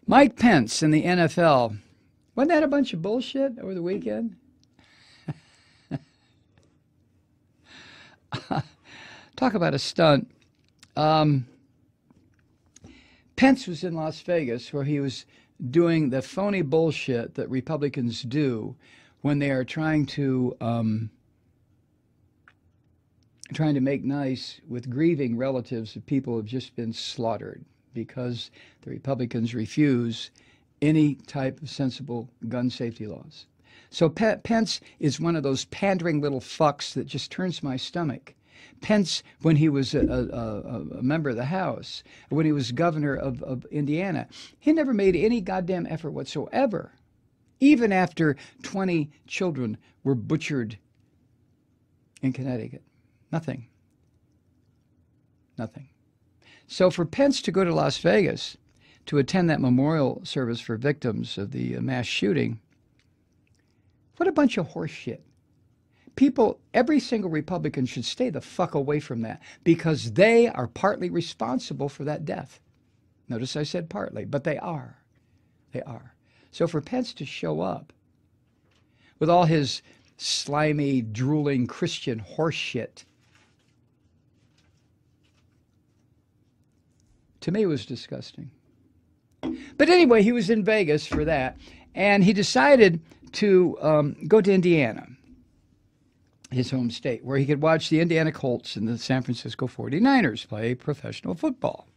Mike Pence in the NFL. Wasn't that a bunch of bullshit over the weekend? Talk about a stunt. Pence was in Las Vegas where he was doing the phony bullshit that Republicans do when they are trying to make nice with grieving relatives of people who have just been slaughtered because the Republicans refuse any type of sensible gun safety laws. So Pence is one of those pandering little fucks that just turns my stomach. Pence, when he was a member of the House, when he was governor of Indiana, he never made any goddamn effort whatsoever, even after 20 children were butchered in Connecticut. Nothing. Nothing. So for Pence to go to Las Vegas to attend that memorial service for victims of the mass shooting, what a bunch of horse shit. People, every single Republican should stay the fuck away from that because they are partly responsible for that death. Notice I said partly, but they are. They are. So for Pence to show up with all his slimy, drooling Christian horse shit, to me, it was disgusting. But anyway, he was in Vegas for that, and he decided to go to Indiana, his home state, where he could watch the Indiana Colts and the San Francisco 49ers play professional football.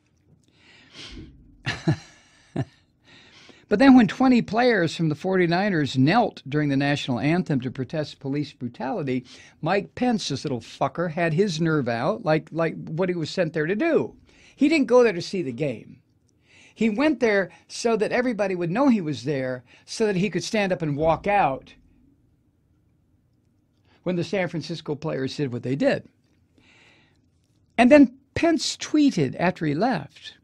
But then when 20 players from the 49ers knelt during the National Anthem to protest police brutality, Mike Pence, this little fucker, had his nerve out like what he was sent there to do. He didn't go there to see the game. He went there so that everybody would know he was there, so that he could stand up and walk out when the San Francisco players did what they did. And then Pence tweeted after he left.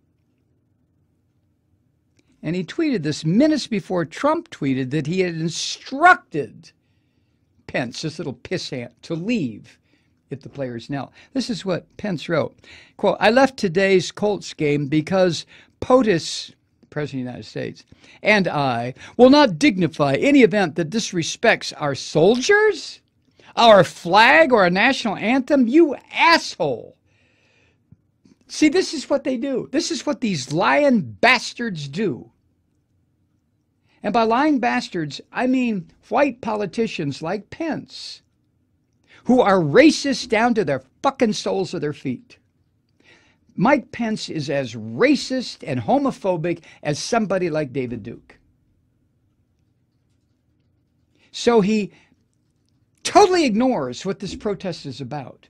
And he tweeted this minutes before Trump tweeted that he had instructed Pence, this little pissant, to leave if the players knelt. This is what Pence wrote. Quote, "I left today's Colts game because POTUS, President of the United States, and I will not dignify any event that disrespects our soldiers, our flag, or our national anthem. You asshole." See, this is what they do. This is what these lying bastards do. And by lying bastards, I mean white politicians like Pence, who are racist down to their fucking soles of their feet. Mike Pence is as racist and homophobic as somebody like David Duke. So he totally ignores what this protest is about.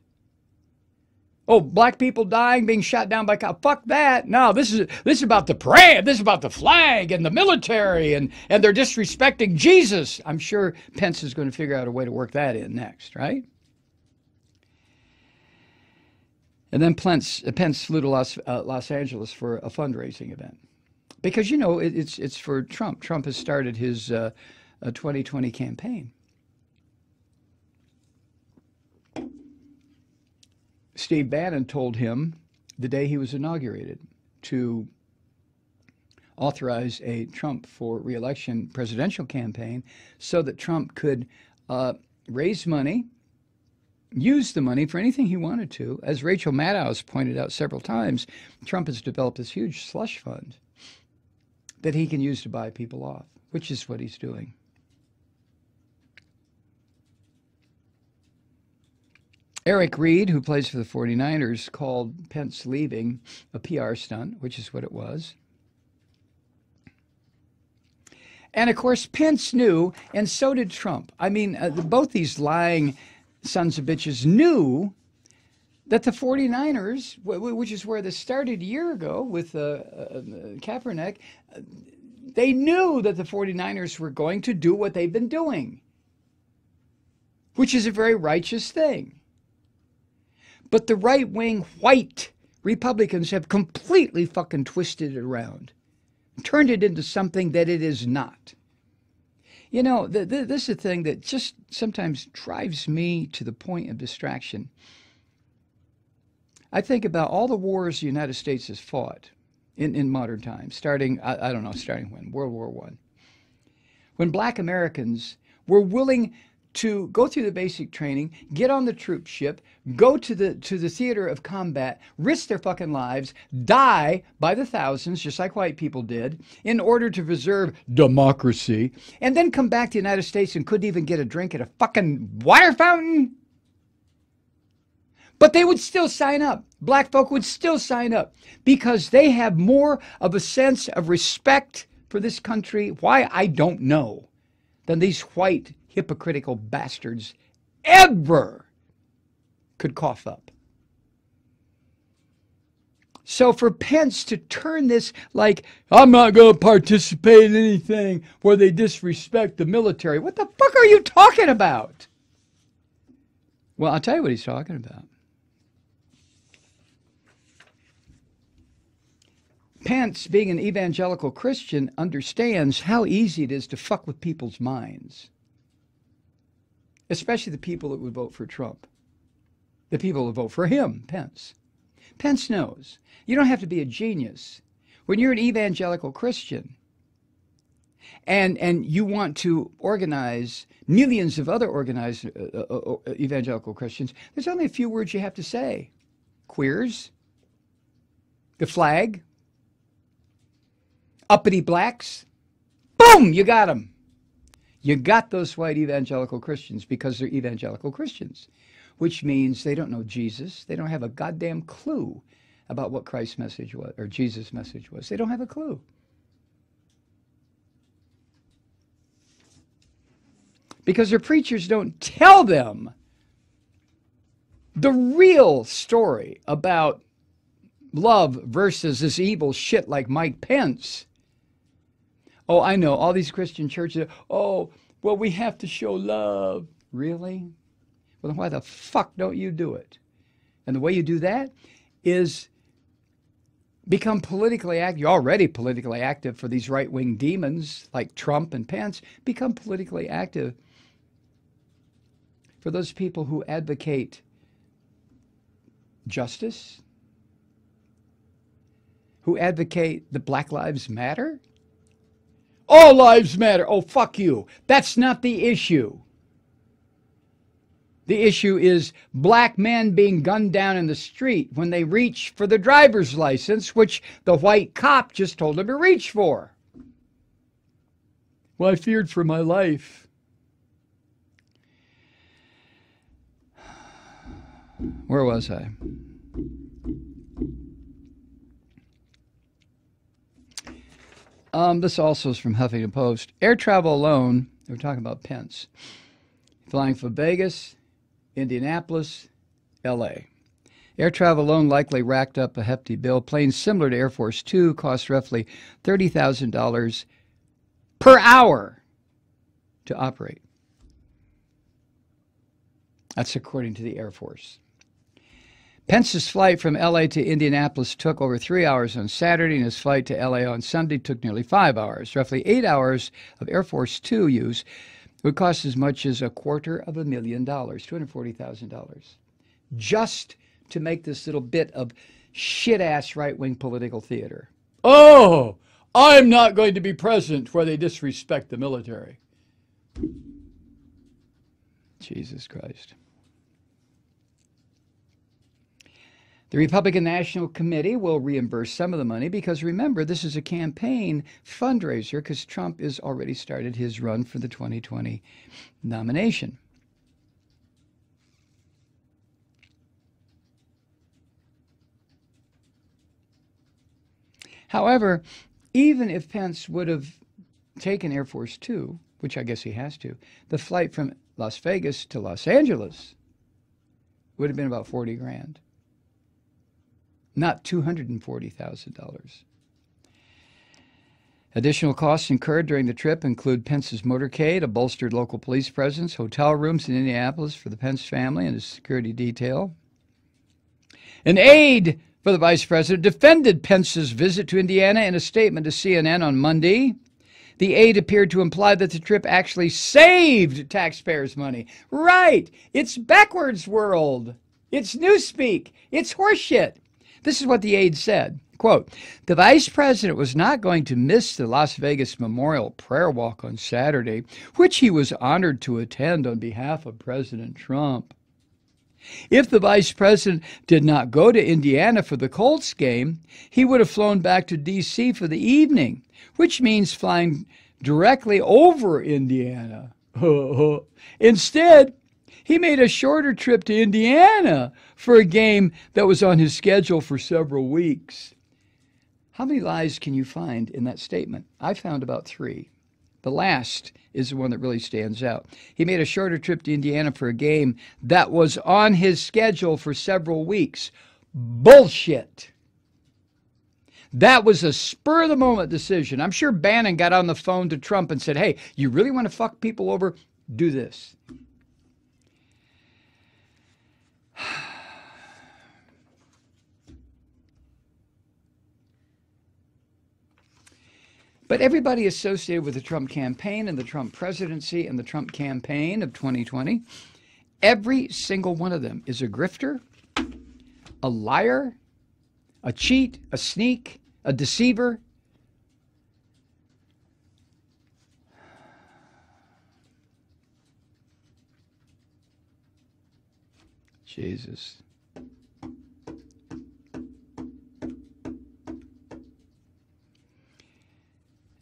Oh, black people dying, being shot down by cops. Fuck that. No, this is about the parade. This is about the flag and the military, and they're disrespecting Jesus. I'm sure Pence is going to figure out a way to work that in next, right? And then Pence flew to Los Angeles for a fundraising event. Because, you know, it's for Trump. Trump has started his 2020 campaign. Steve Bannon told him the day he was inaugurated to authorize a Trump for re-election presidential campaign so that Trump could raise money, use the money for anything he wanted to. As Rachel Maddow has pointed out several times, Trump has developed this huge slush fund that he can use to buy people off, which is what he's doing. Eric Reed, who plays for the 49ers, called Pence leaving a PR stunt, which is what it was. And, of course, Pence knew, and so did Trump. I mean, both these lying sons of bitches knew that the 49ers, which is where this started a year ago with Kaepernick, they knew that the 49ers were going to do what they've been doing, which is a very righteous thing. But the right-wing white Republicans have completely fucking twisted it around, turned it into something that it is not. You know, this is a thing that just sometimes drives me to the point of distraction. I think about all the wars the United States has fought in modern times, starting, I don't know, starting when? World War I. When black Americans were willing to go through the basic training, get on the troop ship, go to the theater of combat, risk their fucking lives, die by the thousands, just like white people did, in order to preserve democracy, and then come back to the United States and couldn't even get a drink at a fucking water fountain. But they would still sign up. Black folk would still sign up because they have more of a sense of respect for this country. Why, I don't know, than these white hypocritical bastards ever could cough up. So for Pence to turn this like, I'm not going to participate in anything where they disrespect the military. What the fuck are you talking about? Well, I'll tell you what he's talking about. Pence, being an evangelical Christian, understands how easy it is to fuck with people's minds. Especially the people that would vote for Trump. The people who vote for him, Pence. Pence knows. You don't have to be a genius. When you're an evangelical Christian and you want to organize millions of other organized evangelical Christians, there's only a few words you have to say. Queers, the flag, uppity blacks, boom, you got them. You got those white evangelical Christians because they're evangelical Christians, which means they don't know Jesus. They don't have a goddamn clue about what Christ's message was or Jesus' message was. They don't have a clue. Because their preachers don't tell them the real story about love versus this evil shit like Mike Pence. Oh, I know, all these Christian churches, oh, well, we have to show love. Really? Well, then why the fuck don't you do it? And the way you do that is become politically active. You're already politically active for these right-wing demons like Trump and Pence. Become politically active for those people who advocate justice, who advocate the Black Lives Matter. All lives matter. Oh, fuck you. That's not the issue. The issue is black men being gunned down in the street when they reach for the driver's license, which the white cop just told them to reach for. Well, I feared for my life. Where was I? This also is from Huffington Post. Air travel alone, they were talking about Pence, flying from Vegas, Indianapolis, L.A. Air travel alone likely racked up a hefty bill. Planes similar to Air Force Two cost roughly $30,000 per hour to operate. That's according to the Air Force. Pence's flight from L.A. to Indianapolis took over 3 hours on Saturday, and his flight to L.A. on Sunday took nearly 5 hours. Roughly 8 hours of Air Force Two use would cost as much as $250,000, $240,000, just to make this little bit of shit-ass right-wing political theater. Oh, I'm not going to be present where they disrespect the military. Jesus Christ. The Republican National Committee will reimburse some of the money because, remember, this is a campaign fundraiser because Trump has already started his run for the 2020 nomination. However, even if Pence would have taken Air Force Two, which I guess he has to, the flight from Las Vegas to Los Angeles would have been about $40,000. Not $240,000. Additional costs incurred during the trip include Pence's motorcade, a bolstered local police presence, hotel rooms in Indianapolis for the Pence family and his security detail. An aide for the vice president defended Pence's visit to Indiana in a statement to CNN on Monday. The aide appeared to imply that the trip actually saved taxpayers' money. Right! It's backwards world. It's newspeak. It's horseshit. This is what the aide said, Quote, the vice president was not going to miss the Las Vegas Memorial Prayer Walk on Saturday, which he was honored to attend on behalf of President Trump. If the vice president did not go to Indiana for the Colts game, he would have flown back to D.C. for the evening, which means flying directly over Indiana. Instead, he made a shorter trip to Indiana for a game that was on his schedule for several weeks. How many lies can you find in that statement? I found about 3. The last is the one that really stands out. He made a shorter trip to Indiana for a game that was on his schedule for several weeks. Bullshit. That was a spur-of-the-moment decision. I'm sure Bannon got on the phone to Trump and said, hey, you really want to fuck people over? Do this. But everybody associated with the Trump campaign and the Trump presidency and the Trump campaign of 2020, every single one of them is a grifter, a liar, a cheat, a sneak, a deceiver. Jesus.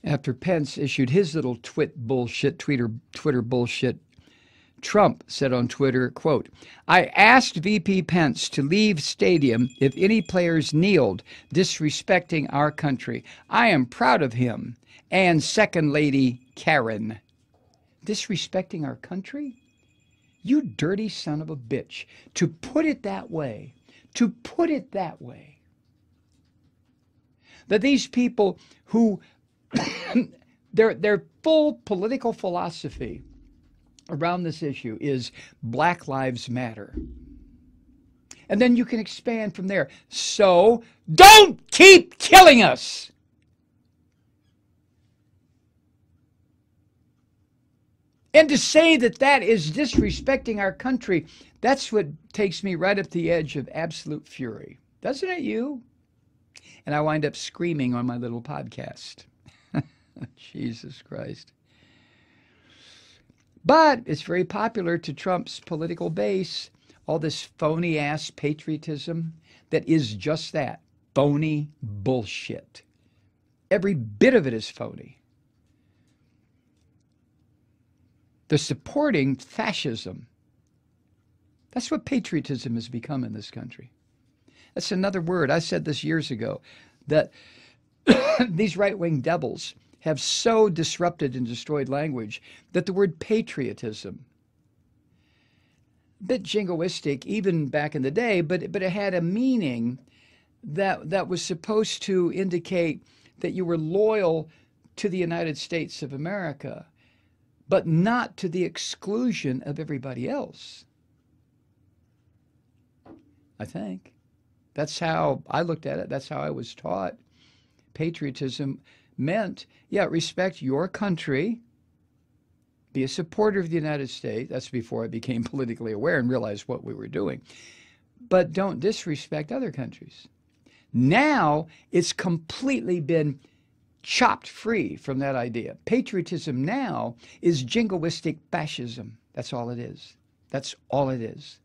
After Pence issued his little Twitter bullshit, Trump said on Twitter, quote, I asked VP Pence to leave stadium if any players kneeled, disrespecting our country. I am proud of him. And Second Lady Karen. Disrespecting our country? You dirty son of a bitch. To put it that way, that these people who their full political philosophy around this issue is Black Lives Matter. And then you can expand from there. So don't keep killing us. And to say that that is disrespecting our country, that's what takes me right up the edge of absolute fury. Doesn't it you? And I wind up screaming on my little podcast. Jesus Christ. But it's very popular to Trump's political base, all this phony-ass patriotism that is just that, phony bullshit. Every bit of it is phony. They're supporting fascism. That's what patriotism has become in this country. That's another word. I said this years ago, that these right-wing devils have so disrupted and destroyed language that the word patriotism, a bit jingoistic even back in the day, but it had a meaning that was supposed to indicate that you were loyal to the United States of America, but not to the exclusion of everybody else. I think. That's how I looked at it. That's how I was taught. Patriotism meant, yeah, respect your country, be a supporter of the United States. That's before I became politically aware and realized what we were doing. But don't disrespect other countries. Now it's completely been chopped free from that idea. Patriotism now is jingoistic fascism. That's all it is. That's all it is.